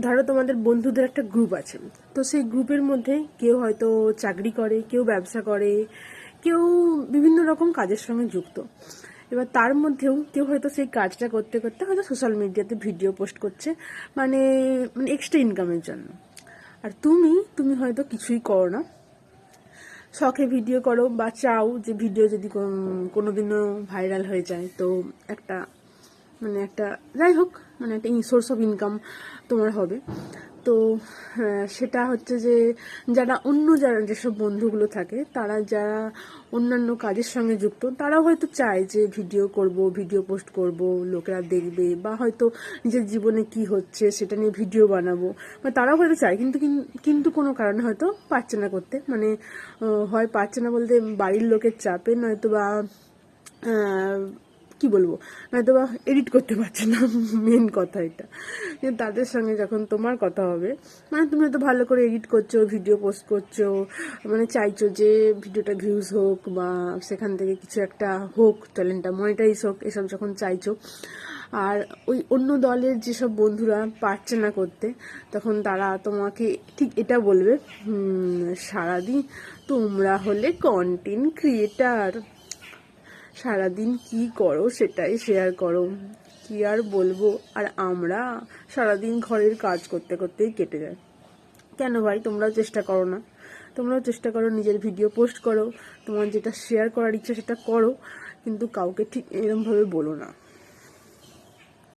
ধরো তোমাদের বন্ধুদের একটা গ্রুপ আছে, তো সেই গ্রুপের মধ্যে কেউ হয়তো চাকরি করে, কেউ ব্যবসা করে, কেউ বিভিন্ন রকম কাজের সঙ্গে যুক্ত। এবার তার মধ্যেও কেউ হয়তো সেই কাজটা করতে করতে হয়তো সোশ্যাল মিডিয়াতে ভিডিও পোস্ট করছে, মানে মানে এক্সট্রা ইনকামের জন্য। আর তুমি হয়তো কিছুই করো না, শখে ভিডিও করো বা চাও যে ভিডিও যদি কোনোদিনও ভাইরাল হয়ে যায় তো একটা মানে একটা যাই হোক মানে একটা সোর্স অফ ইনকাম তোমার হবে। তো সেটা হচ্ছে যে যারা যেসব বন্ধুগুলো থাকে, তারা যারা অন্যান্য কাজের সঙ্গে যুক্ত, তারাও হয়তো চায় যে ভিডিও করব, ভিডিও পোস্ট করব, লোকেরা দেখবে, বা হয়তো নিজের জীবনে কি হচ্ছে সেটা নিয়ে ভিডিও বানাবো, বা তারাও হয়তো চায়, কিন্তু কিন্তু কোনো কারণে হয়তো পারছে না করতে, মানে হয় পারছে না বলতে বাড়ির লোকের চাপে, নয়তো বা কি বলবো, নয়তো বা এডিট করতে পারছে না, মেন কথা এটা। কিন্তু তাদের সঙ্গে যখন তোমার কথা হবে, মানে তুমি হয়তো ভালো করে এডিট করছো, ভিডিও পোস্ট করছো, মানে চাইছো যে ভিডিওটা ভিউজ হোক বা সেখান থেকে কিছু একটা হোক, চ্যানেলটা মনিটাইজ হোক, এসব যখন চাইছো, আর ওই অন্য দলের যেসব বন্ধুরা পারছে না করতে, তখন তারা তোমাকে ঠিক এটা বলবে, সারাদিন তোমরা হলে কন্টেন্ট ক্রিয়েটার, সারাদিন কি করো সেটাই শেয়ার করো, কি আর বলবো, আর আমরা সারাদিন ঘরের কাজ করতে করতেই কেটে যায়। কেন ভাই, তোমরাও চেষ্টা করো না? তোমরাও চেষ্টা করো, নিজের ভিডিও পোস্ট করো, তোমার যেটা শেয়ার করার ইচ্ছা সেটা করো, কিন্তু কাউকে ঠিক এরমভাবে বলো না।